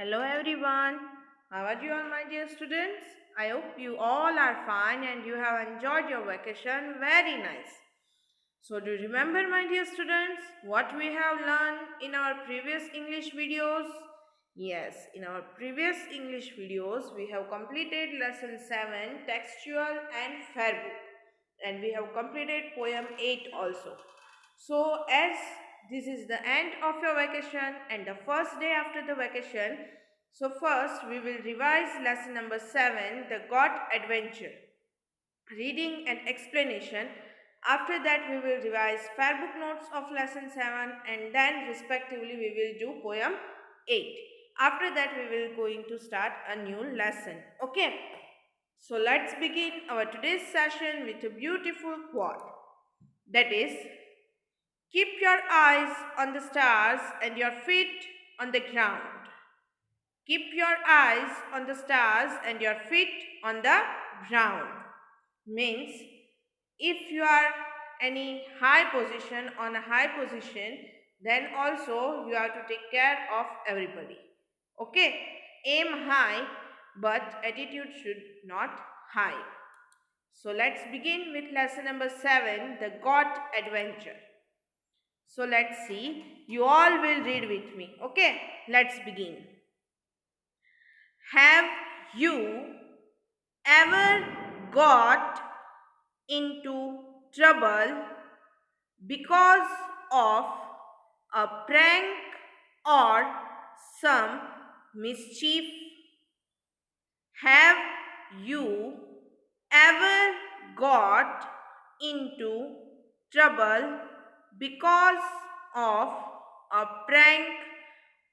Hello everyone. How are you all, my dear students? I hope you all are fine and you have enjoyed your vacation very nice. So do you remember, my dear students, what we have learned in our previous English videos? Yes, in our previous English videos we have completed lesson 7 textual and fair book, and we have completed poem 8 also. So, as this is the end of your vacation and the first day after the vacation, so first we will revise lesson number 7, the God Adventure, reading and explanation. After that, we will revise fair book notes of lesson 7, and then respectively we will do poem 8. After that, we will going to start a new lesson. Okay. So let's begin our today's session with a beautiful quote, that is, keep your eyes on the stars and your feet on the ground. Keep your eyes on the stars and your feet on the ground. Means, if you are any high position, on a high position, then also you have to take care of everybody. Okay? Aim high, but attitude should not high. So let's begin with lesson number 7, the God Adventure. So let's see. You all will read with me. Okay, let's begin. Have you ever got into trouble because of a prank or some mischief? Have you ever got into trouble because of a prank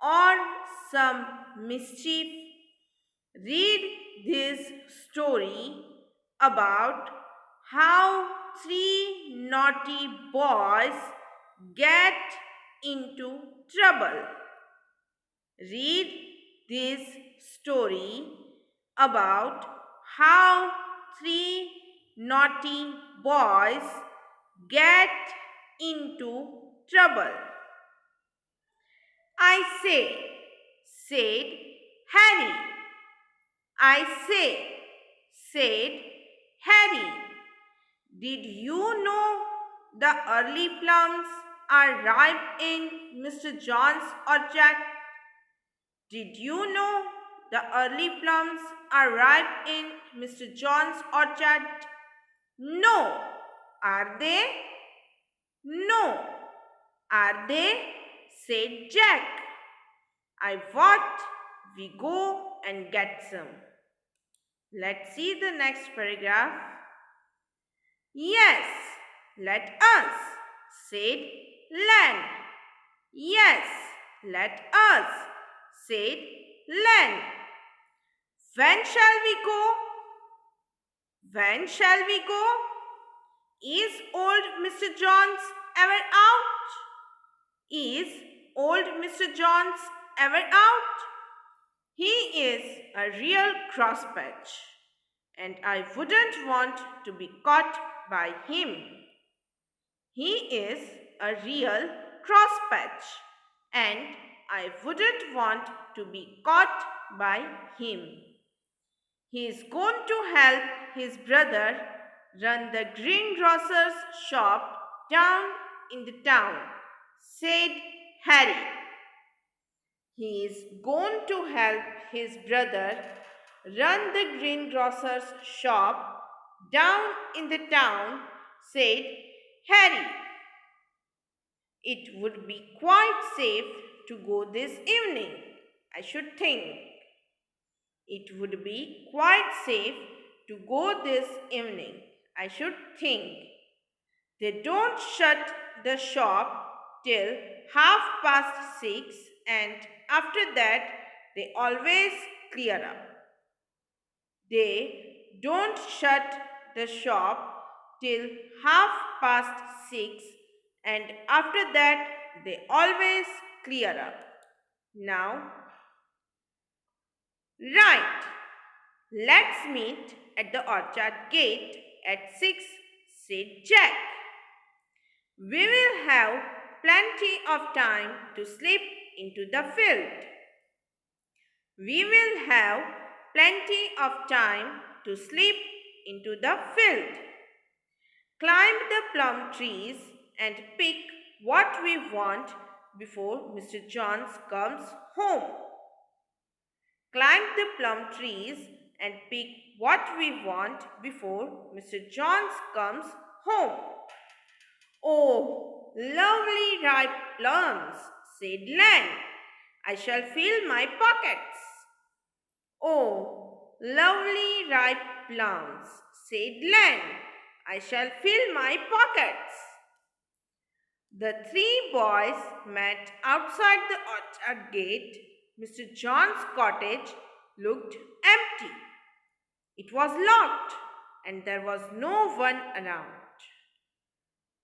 or some mischief? Read this story about how three naughty boys get into trouble. Read this story about how three naughty boys get into trouble. I say, said Harry. I say, said Harry. Did you know the early plums are ripe in Mr. John's orchard? Did you know the early plums are ripe in Mr. John's orchard? No. Are they? No. Are they? Said Jack. I thought we go and get some. Let's see the next paragraph. Yes, let us, said Len. Yes, let us, said Len. When shall we go? When shall we go? Is old Mr. Jones ever out? Is old Mr. Jones ever out? He is a real crosspatch, and I wouldn't want to be caught by him. He is a real crosspatch, and I wouldn't want to be caught by him. He is going to help his brother run the greengrocer's shop down in the town, said Harry. He is going to help his brother run the greengrocer's shop down in the town, said Harry. It would be quite safe to go this evening, I should think. It would be quite safe to go this evening, I should think. They don't shut the shop till 6:30, and after that they always clear up. They don't shut the shop till 6:30, and after that they always clear up. Now, right, let's meet at the orchard gate at 6, said Jack. We will have plenty of time to slip into the field. We will have plenty of time to slip into the field, climb the plum trees, and pick what we want before Mr. Johns comes home. Climb the plum trees and pick what we want before Mr. Johns comes home. Oh, lovely ripe plums, said Len. I shall fill my pockets. Oh, lovely ripe plums, said Len. I shall fill my pockets. The three boys met outside the orchard gate. Mr. John's cottage looked empty. It was locked and there was no one around.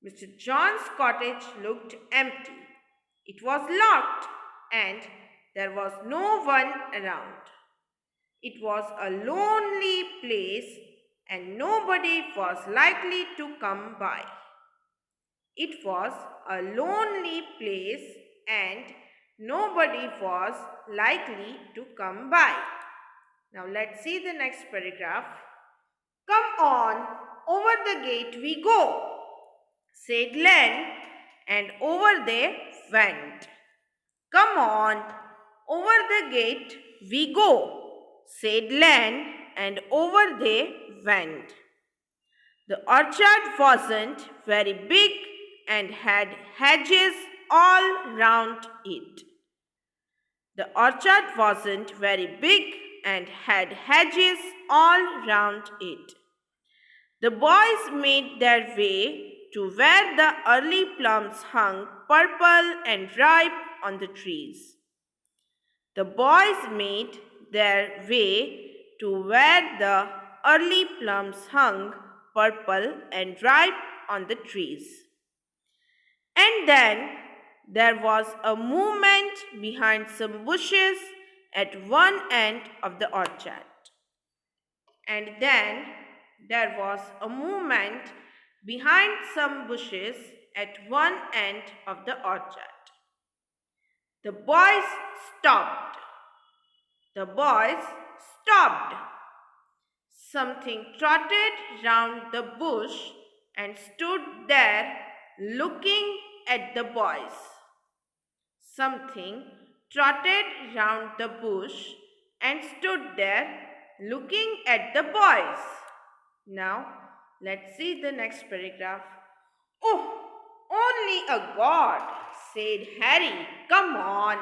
Mr. John's cottage looked empty. It was locked and there was no one around. It was a lonely place and nobody was likely to come by. It was a lonely place and nobody was likely to come by. Now let's see the next paragraph. Come on, over the gate we go, said Len, and over they went. Come on, over the gate we go, said Len, and over they went. The orchard wasn't very big and had hedges all round it. The orchard wasn't very big and had hedges all round it. The boys made their way to where the early plums hung purple and ripe on the trees. The boys made their way to where the early plums hung purple and ripe on the trees. And then there was a movement behind some bushes at one end of the orchard. And then there was a movement behind some bushes at one end of the orchard. The boys stopped. The boys stopped. Something trotted round the bush and stood there looking at the boys. Something trotted round the bush and stood there looking at the boys. Now, let's see the next paragraph. Oh, only a god, said Harry. Come on.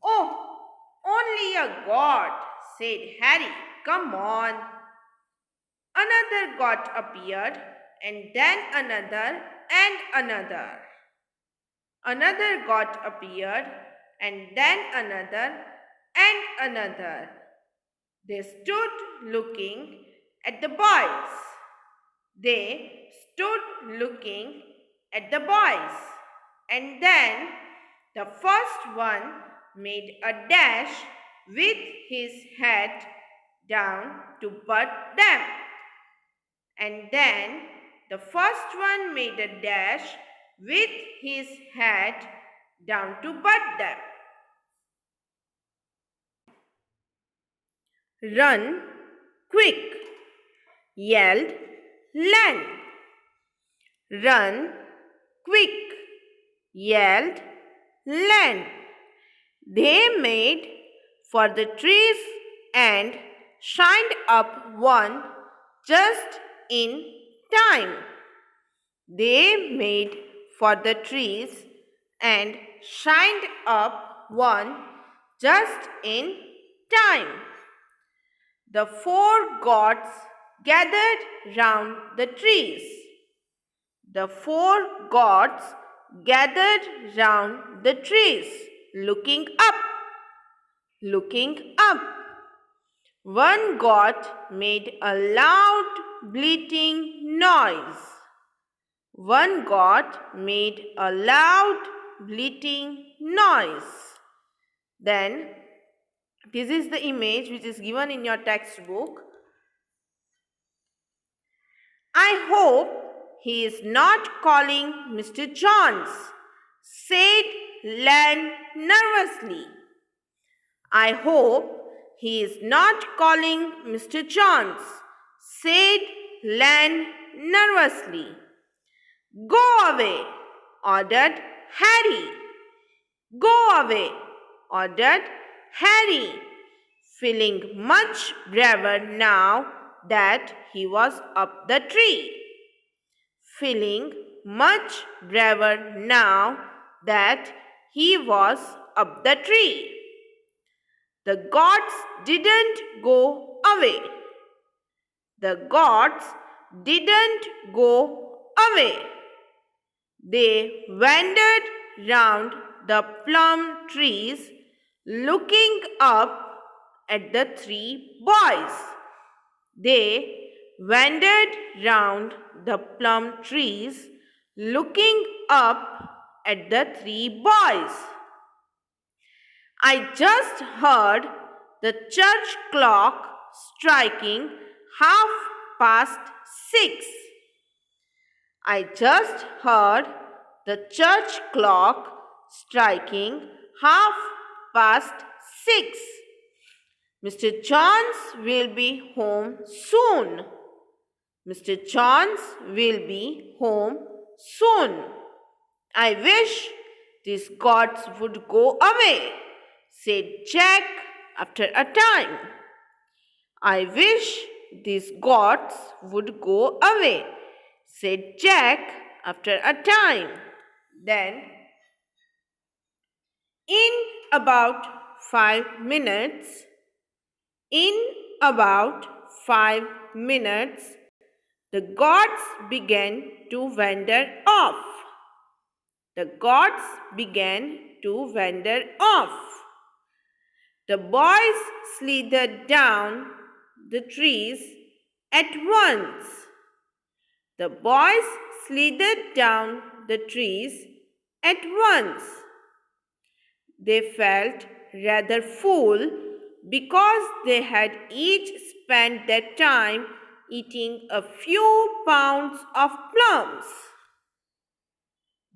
Oh, only a god, said Harry. Come on. Another god appeared, and then another and another. Another god appeared, and then another and another. They stood looking at the boys. They stood looking at the boys. And then the first one made a dash with his head down to butt them. And then the first one made a dash with his head down to butt them. Run quick, yelled Len. Run quick, yelled Len. They made for the trees and shined up one just in time. They made for the trees and shined up one just in time. The four gods gathered round the trees. The four gods gathered round the trees, looking up. Looking up. One god made a loud bleating noise. One god made a loud bleating noise. Then, this is the image which is given in your textbook. I hope he is not calling Mr. Johns, said Len nervously. I hope he is not calling Mr. Jones, said Len nervously. Go away, ordered Harry. Go away, ordered Harry, feeling much braver now that he was up the tree. Feeling much braver now that he was up the tree. The gods didn't go away. The gods didn't go away. They wandered round the plum trees, looking up at the three boys. They wandered round the plum trees, looking up at the three boys. I just heard the church clock striking 6:30. I just heard the church clock striking 6:30. Mr. Jones will be home soon. Mr. Jones will be home soon. I wish these gods would go away, said Jack after a time. I wish these gods would go away, said Jack after a time. Then, in about 5 minutes, the gods began to wander off. The gods began to wander off. The boys slithered down the trees at once. The boys slithered down the trees at once. They felt rather full because they had each spent their time eating a few pounds of plums.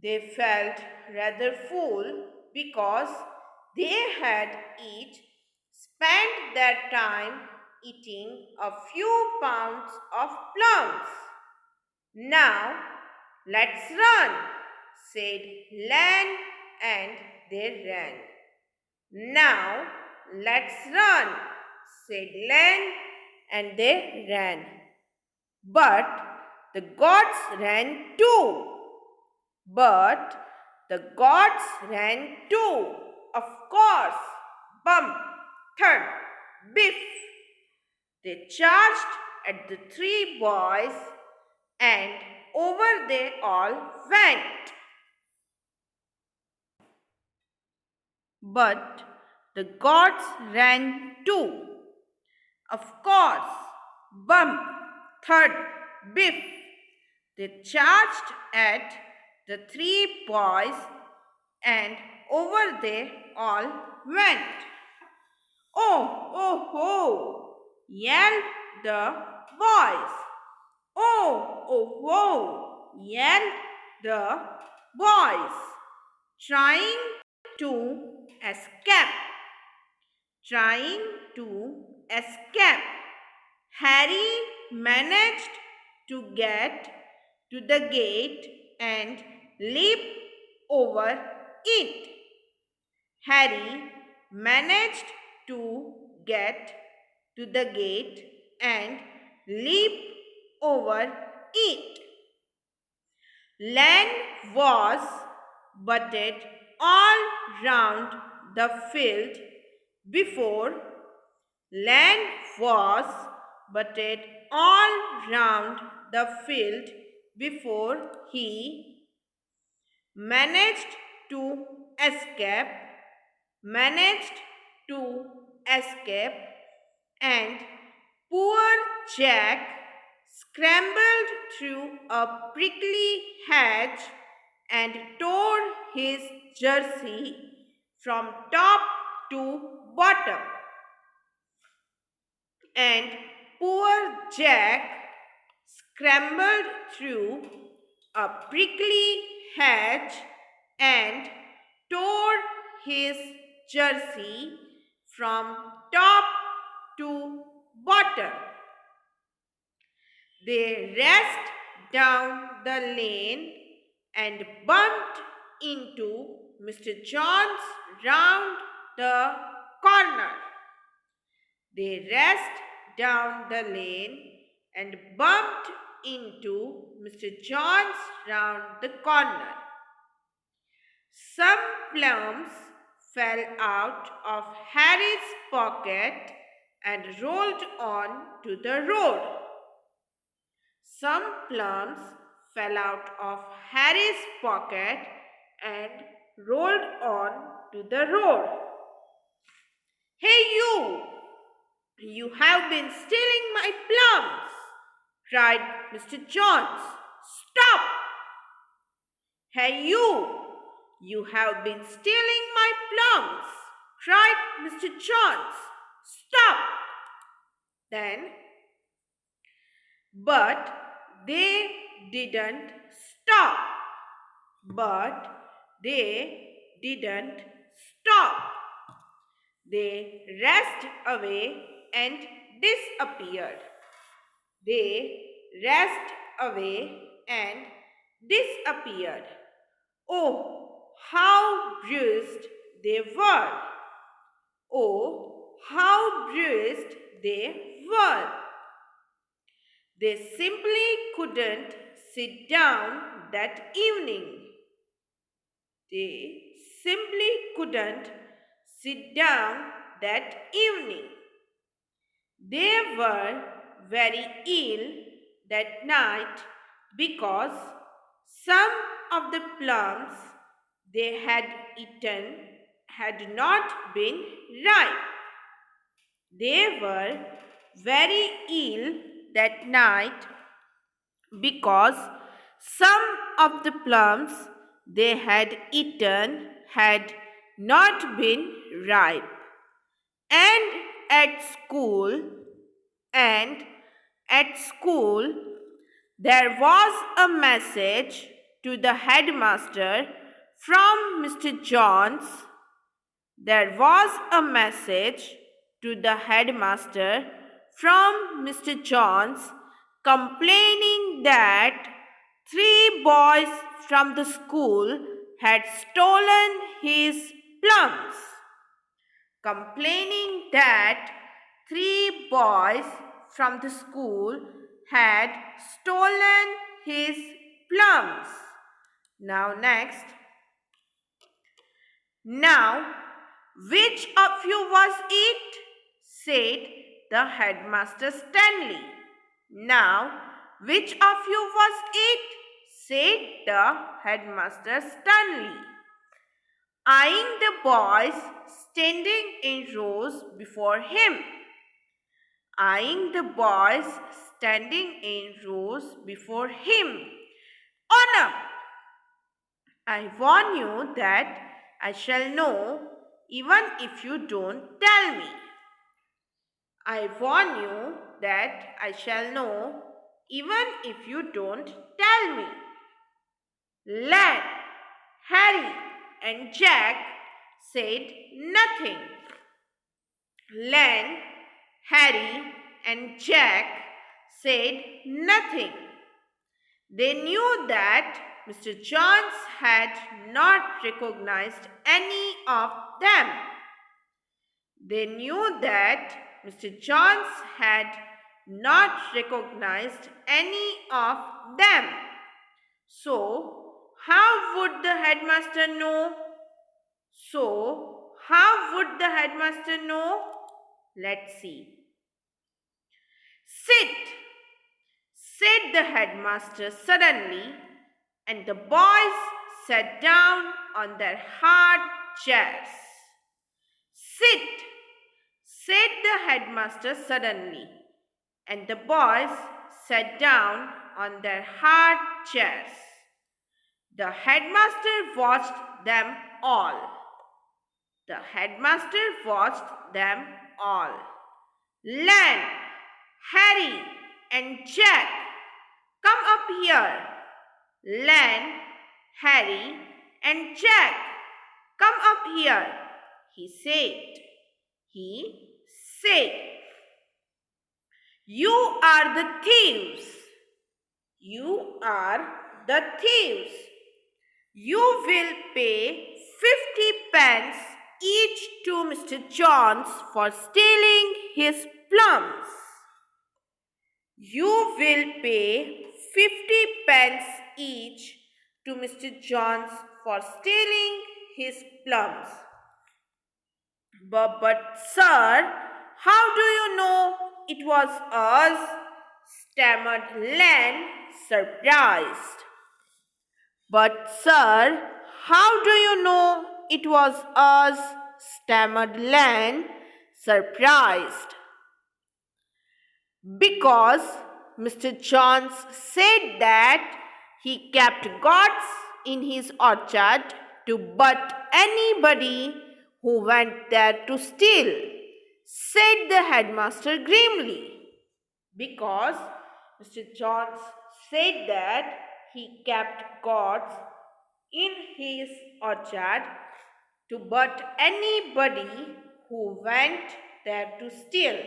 They felt rather full because they had each spent their time eating a few pounds of plums. Now, let's run, said Len, and they ran. Now, let's run, said Len, and they ran. But the gods ran too. But the gods ran too. Of course, bump, thud, biff. They charged at the three boys, and over they all went. But the gods ran too. Of course, bump, thud, biff. They charged at the three boys, and over they all went. Oh, oh, oh, yelled the boys. Oh, oh, oh, yelled the boys, trying to escape. Trying to escape. Harry managed to get to the gate and leap over it. Harry managed to get to the gate and leap over it. Len was butted all round the field before. Len was butted all round the field before he managed to escape, and poor Jack scrambled through a prickly hedge and tore his jersey from top to bottom. And poor Jack scrambled through a prickly hedge and tore his jersey from top faster. They raced down the lane and bumped into Mr. John's round the corner. They raced down the lane and bumped into Mr. John's round the corner. Some plums fell out of Harry's pocket and rolled on to the road. Some plums fell out of Harry's pocket and rolled on to the road. Hey, you! You have been stealing my plums! Cried Mr. Johns. Stop! Hey, you! You have been stealing my plums! Cried Mr. Johns. Stop! Then, but they didn't stop. But they didn't stop. They raced away and disappeared. They raced away and disappeared. Oh, how bruised they were! Oh, how bruised they were! They simply couldn't sit down that evening. They simply couldn't sit down that evening. They were very ill that night because some of the plums they had eaten had not been ripe. They were very ill that night because some of the plums they had eaten had not been ripe. And at school, and at school, there was a message to the headmaster from Mr. Johns. There was a message to the headmaster from Mr. Johns complaining that 3 boys from the school had stolen his plums. Complaining that 3 boys from the school had stolen his plums. Now next. Now, which of you was it? Said the headmaster Stanley. Now, which of you was it? Said the headmaster Stanley, eyeing the boys standing in rows before him. Eyeing the boys standing in rows before him. Honor! I warn you that I shall know even if you don't tell me. I warn you that I shall know even if you don't tell me. Len, Harry, and Jack said nothing. Len, Harry, and Jack said nothing. They knew that Mr. Johns had not recognized any of them. They knew that Mr. Johns had not recognized any of them. So, how would the headmaster know? So, how would the headmaster know? Let's see. Sit, said the headmaster suddenly, and the boys sat down on their hard chairs. Sit, said the headmaster suddenly, and the boys sat down on their hard chairs. The headmaster watched them all. The headmaster watched them all. Len, Harry, and Jack, come up here. Len, Harry, and Jack, come up here, he said. He said. You are the thieves. You are the thieves. You will pay 50 pence each to Mr. Johns for stealing his plums. You will pay 50 pence each to Mr. Johns for stealing his plums. But sir, how do you know it was us? Stammered Len, surprised. But sir, how do you know it was us? Stammered Len, surprised. Because Mr. Johns said that he kept goats in his orchard to butt anybody who went there to steal, said the headmaster grimly. Because Mr. Johns said that he kept goats in his orchard to butt anybody who went there to steal,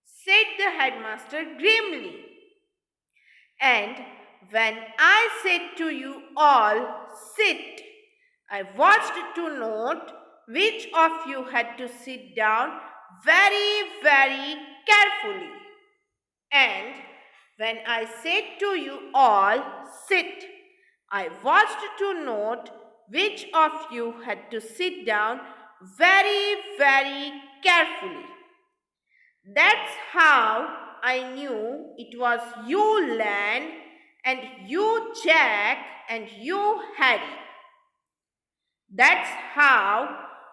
said the headmaster grimly. And when I said to you all, sit, I watched to note which of you had to sit down very, very carefully. And when I said to you all, sit, I watched to note which of you had to sit down very, very carefully. That's how I knew it was you, Len, and you, Jack, and you, Harry. That's how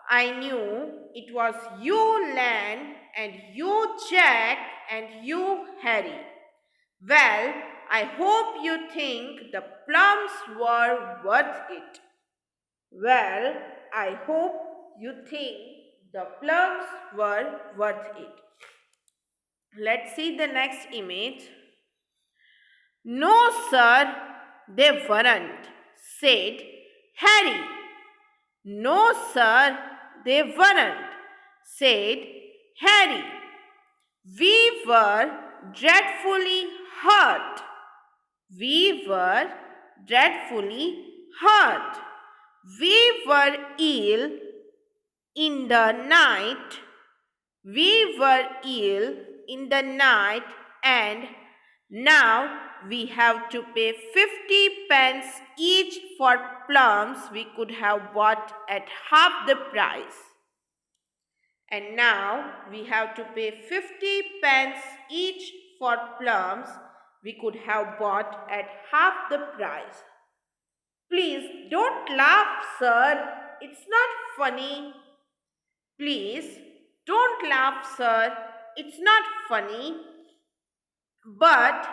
I knew it was you, Len, and you, Jack, and you, Harry. Well, I hope you think the plums were worth it. Well, I hope you think the plums were worth it. Let's see the next image. No, sir, they weren't, said Harry. No, sir, they weren't, said Harry. We were dreadfully hurt. We were dreadfully hurt. We were ill in the night. We were ill in the night, and now we have to pay 50 pence each for plums we could have bought at half the price. And now we have to pay 50 pence each for plums we could have bought at half the price. Please don't laugh, sir. It's not funny. Please don't laugh, sir. It's not funny. But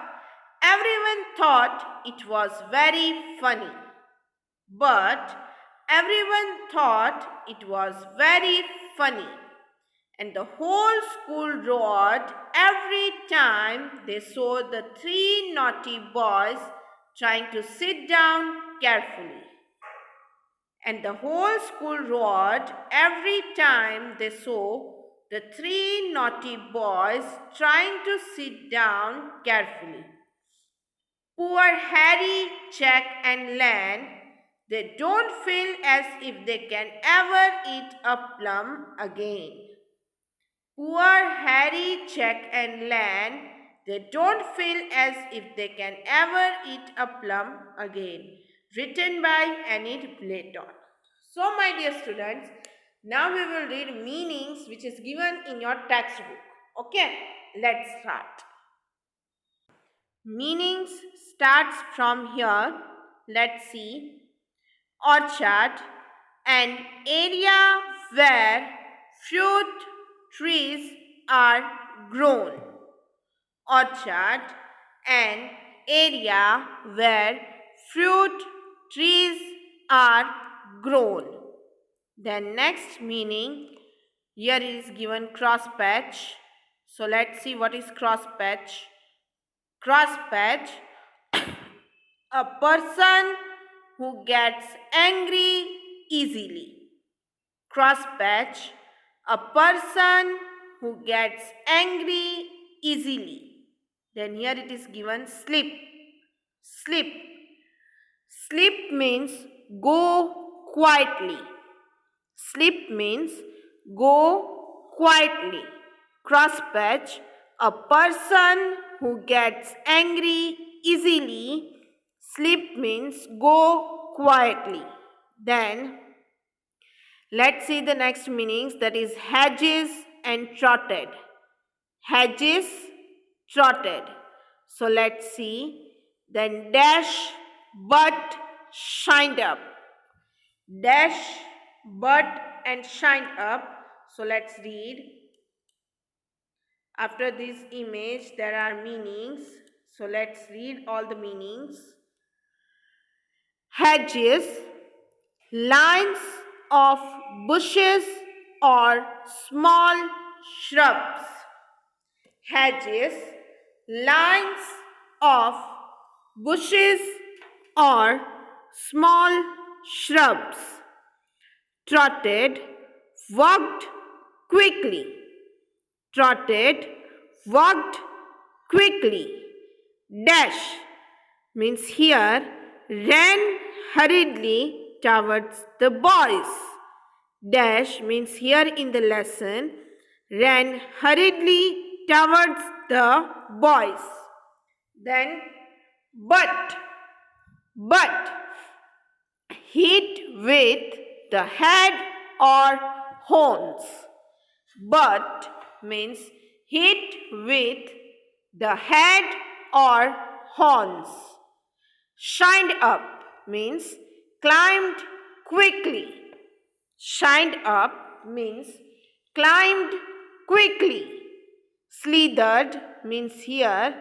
everyone thought it was very funny. But everyone thought it was very funny. And the whole school roared every time they saw the three naughty boys trying to sit down carefully. And the whole school roared every time they saw the three naughty boys trying to sit down carefully. Poor Harry, Jack, and Len, they don't feel as if they can ever eat a plum again. Poor Harry, Jack, and Len, they don't feel as if they can ever eat a plum again. Written by Enid Blyton. So, my dear students, now we will read meanings which is given in your textbook. Okay, let's start. Meanings starts from here. Let's see. Orchard, an area where fruit trees are grown. Orchard, an area where fruit trees are grown. Then next meaning, here is given cross patch. So let's see what is cross patch. Cross patch, a person who gets angry easily. Cross patch, a person who gets angry easily. Then here it is given slip. Slip. Slip means go quietly. Slip means go quietly. Cross patch, a person who gets angry easily. Slip means go quietly. Then let's see the next meanings, that is hedges and trotted. Hedges, trotted. So let's see. Then dash, but shined up. Dash, but and shined up. So let's read. After this image there are meanings. So let's read all the meanings. Hedges, lines of bushes or small shrubs. Hedges, lines of bushes or small shrubs. Trotted, walked quickly. Trotted, walked quickly. Dash means here ran hurriedly towards the boys. Dash means here in the lesson ran hurriedly towards the boys. Then but hit with the head or horns. But means hit with the head or horns. Shined up means climbed quickly. Shined up means climbed quickly. Slithered means here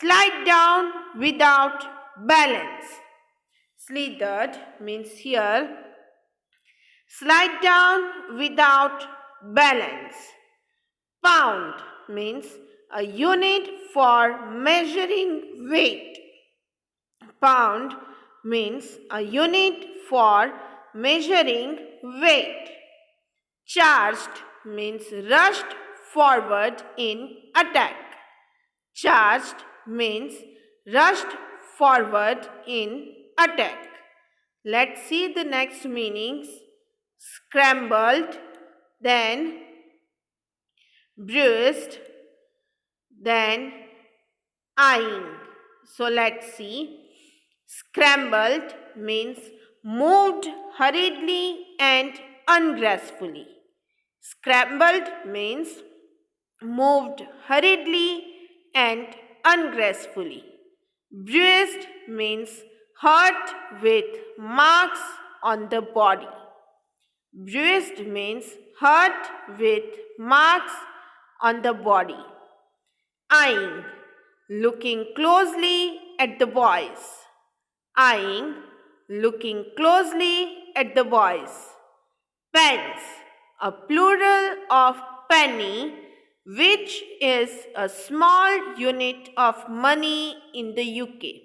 slide down without balance. Slithered means here slide down without balance. Pound means a unit for measuring weight. Pound means a unit for measuring weight. Charged means rushed forward in attack. Charged means rushed forward in attack. Let's see the next meanings. Scrambled, then bruised, then eyeing. So let's see. Scrambled means moved hurriedly and ungracefully. Scrambled means moved hurriedly and ungracefully. Bruised means hurt with marks on the body. Bruised means hurt with marks on the body. Eyeing, looking closely at the boys. Eyeing, looking closely at the boys. Pence, a plural of penny, which is a small unit of money in the UK.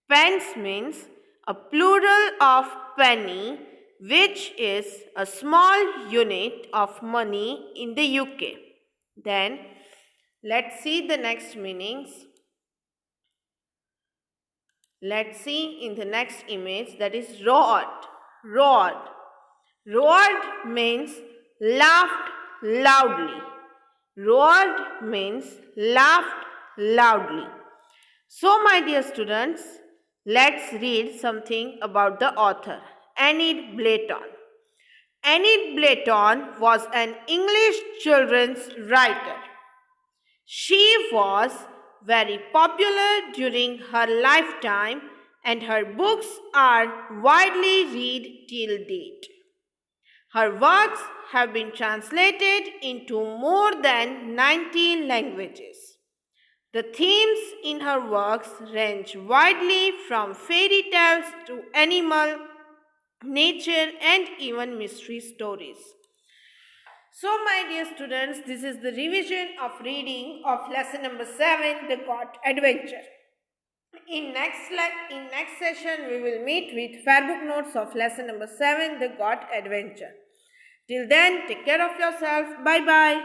Pence means a plural of penny, which is a small unit of money in the UK. Then let's see the next meanings. Let's see in the next image, that is roared. Roared. Roared means laughed loudly. Roared means laughed loudly. So my dear students, let's read something about the author, Enid Blyton. Enid Blyton was an English children's writer. She was very popular during her lifetime and her books are widely read till date. Her works have been translated into more than 90 languages. The themes in her works range widely from fairy tales to animal, nature, and even mystery stories. So, my dear students, this is the revision of reading of lesson number 7, The God Adventure. In next session, we will meet with Fairbook notes of lesson number 7, The God Adventure. Till then, take care of yourself. Bye-bye.